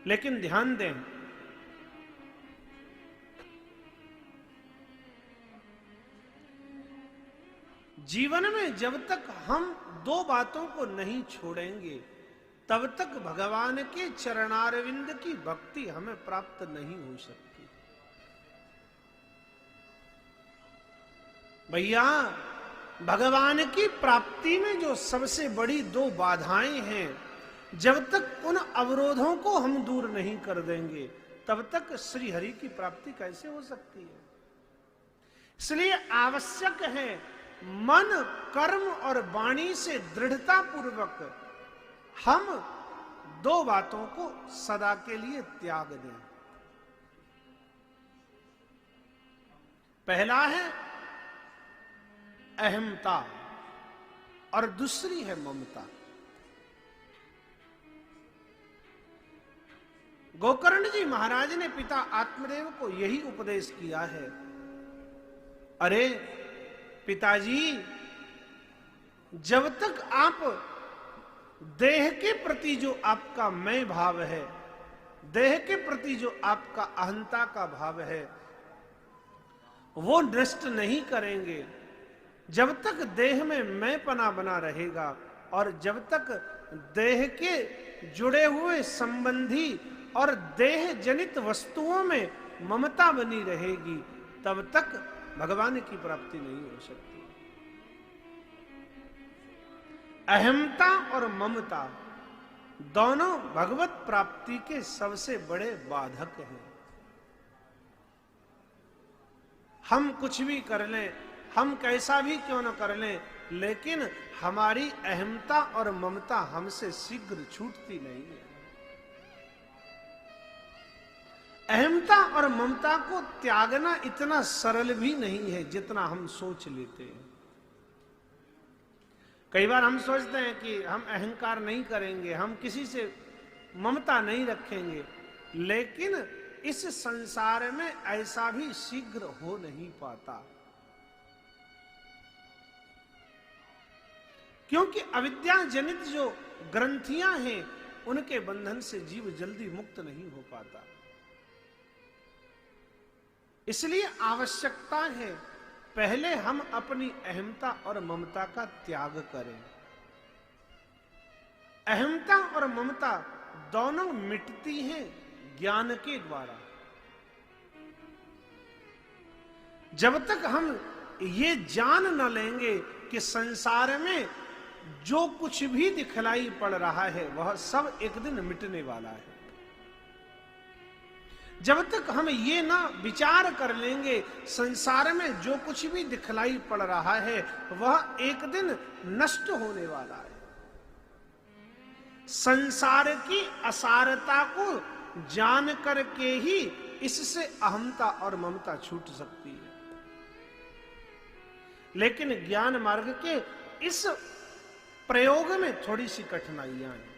लेकिन ध्यान दें, जीवन में जब तक हम दो बातों को नहीं छोड़ेंगे तब तक भगवान के चरणारविंद की भक्ति हमें प्राप्त नहीं हो सकती। भैया, भगवान की प्राप्ति में जो सबसे बड़ी दो बाधाएं हैं, जब तक उन अवरोधों को हम दूर नहीं कर देंगे तब तक श्री हरि की प्राप्ति कैसे हो सकती है। इसलिए आवश्यक है मन, कर्म और वाणी से दृढ़ता पूर्वक हम दो बातों को सदा के लिए त्याग दें। पहला है अहमता और दूसरी है ममता। गोकर्ण जी महाराज ने पिता आत्मदेव को यही उपदेश किया है। अरे पिताजी, जब तक आप देह के प्रति जो आपका मैं भाव है, देह के प्रति जो आपका अहंता का भाव है, वो नष्ट नहीं करेंगे, जब तक देह में मैंपना बना रहेगा और जब तक देह के जुड़े हुए संबंधी और देह जनित वस्तुओं में ममता बनी रहेगी, तब तक भगवान की प्राप्ति नहीं हो सकती। अहमता और ममता दोनों भगवत प्राप्ति के सबसे बड़े बाधक हैं। हम कुछ भी कर लें, हम कैसा भी क्यों न कर लें, लेकिन हमारी अहमता और ममता हमसे शीघ्र छूटती नहीं है। अहमता और ममता को त्यागना इतना सरल भी नहीं है जितना हम सोच लेते हैं। कई बार हम सोचते हैं कि हम अहंकार नहीं करेंगे, हम किसी से ममता नहीं रखेंगे, लेकिन इस संसार में ऐसा भी शीघ्र हो नहीं पाता, क्योंकि अविद्या जनित जो ग्रंथियां हैं उनके बंधन से जीव जल्दी मुक्त नहीं हो पाता। इसलिए आवश्यकता है पहले हम अपनी अहमता और ममता का त्याग करें। अहमता और ममता दोनों मिटती हैं ज्ञान के द्वारा। जब तक हम ये जान न लेंगे कि संसार में जो कुछ भी दिखलाई पड़ रहा है वह सब एक दिन मिटने वाला है, जब तक हम ये ना विचार कर लेंगे संसार में जो कुछ भी दिखलाई पड़ रहा है वह एक दिन नष्ट होने वाला है, संसार की असारता को जान करके ही इससे अहमता और ममता छूट सकती है। लेकिन ज्ञान मार्ग के इस प्रयोग में थोड़ी सी कठिनाइयां हैं।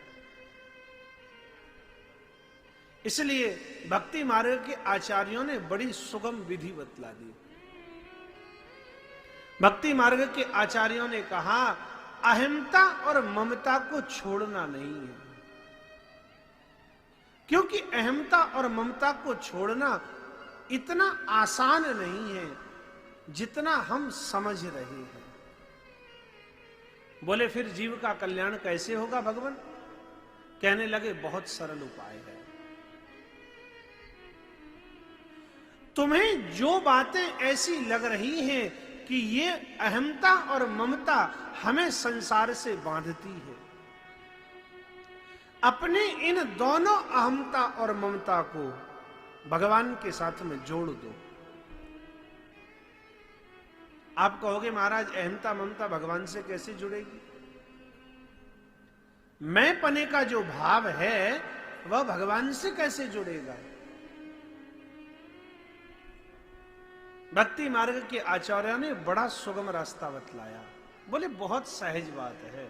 इसलिए भक्ति मार्ग के आचार्यों ने बड़ी सुगम विधि बतला दी। भक्ति मार्ग के आचार्यों ने कहा अहमता और ममता को छोड़ना नहीं है, क्योंकि अहमता और ममता को छोड़ना इतना आसान नहीं है जितना हम समझ रहे हैं। बोले फिर जीव का कल्याण कैसे होगा भगवान? कहने लगे बहुत सरल उपाय है। तुम्हें जो बातें ऐसी लग रही हैं कि ये अहमता और ममता हमें संसार से बांधती है, अपने इन दोनों अहमता और ममता को भगवान के साथ में जोड़ दो। आप कहोगे महाराज अहमता ममता भगवान से कैसे जुड़ेगी? मैं पने का जो भाव है वह भगवान से कैसे जुड़ेगा? भक्ति मार्ग के आचार्य ने बड़ा सुगम रास्ता बतलाया। बोले बहुत सहज बात है,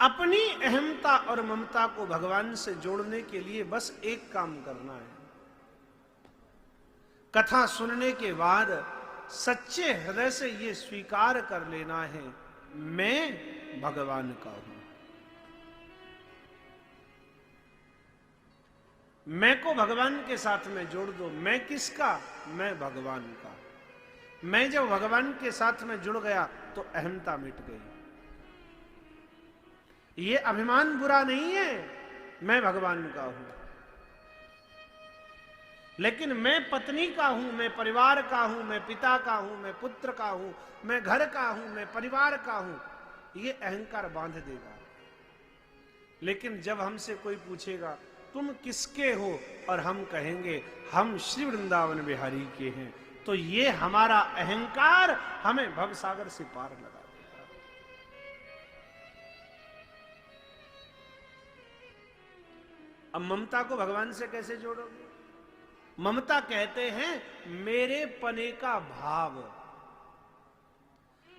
अपनी अहमता और ममता को भगवान से जोड़ने के लिए बस एक काम करना है। कथा सुनने के बाद सच्चे हृदय से यह स्वीकार कर लेना है मैं भगवान का हूं। मैं को भगवान के साथ में जोड़ दो। मैं किसका? मैं भगवान का। मैं जब भगवान के साथ में जुड़ गया तो अहमता मिट गई। ये अभिमान बुरा नहीं है, मैं भगवान का हूं। लेकिन मैं पत्नी का हूं, मैं परिवार का हूं, मैं पिता का हूं, मैं पुत्र का हूं, मैं घर का हूं, मैं परिवार का हूं, ये अहंकार बांध देगा। लेकिन जब हमसे कोई पूछेगा तुम किसके हो, और हम कहेंगे हम श्री वृंदावन बिहारी के हैं, तो ये हमारा अहंकार हमें भवसागर से पार लगा देगा। अब ममता को भगवान से कैसे जोड़ोगे? ममता कहते हैं मेरे पने का भाव।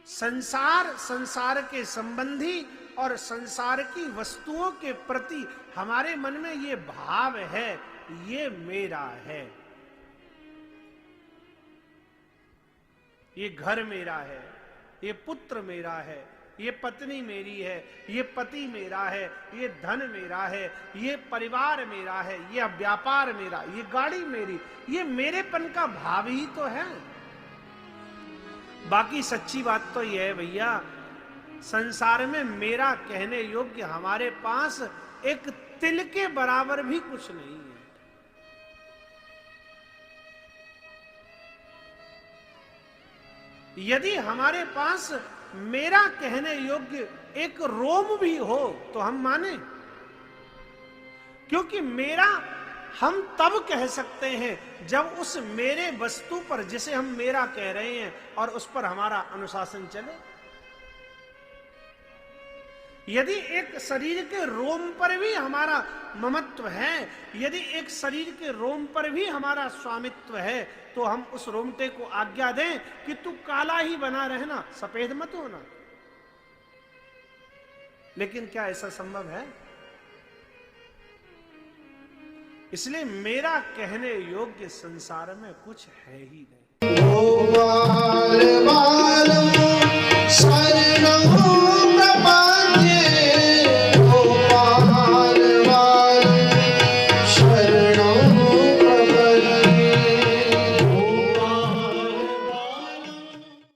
संसार, संसार के संबंधी और संसार की वस्तुओं के प्रति हमारे मन में ये भाव है, ये मेरा है, ये घर मेरा है, ये पुत्र मेरा है, ये पत्नी मेरी है, ये पति मेरा है, ये धन मेरा है, ये परिवार मेरा है, ये व्यापार मेरा, ये गाड़ी मेरी, ये मेरेपन का भाव ही तो है। बाकी सच्ची बात तो यह है भैया, संसार में मेरा कहने योग्य हमारे पास एक तिल के बराबर भी कुछ नहीं है। यदि हमारे पास मेरा कहने योग्य एक रोम भी हो तो हम माने, क्योंकि मेरा हम तब कह सकते हैं जब उस मेरे वस्तु पर, जिसे हम मेरा कह रहे हैं, और उस पर हमारा अनुशासन चले। यदि एक शरीर के रोम पर भी हमारा ममत्व है, यदि एक शरीर के रोम पर भी हमारा स्वामित्व है, तो हम उस रोमटे को आज्ञा दें कि तू काला ही बना रहना, सफेद मत होना। लेकिन क्या ऐसा संभव है? इसलिए मेरा कहने योग्य संसार में कुछ है ही नहीं।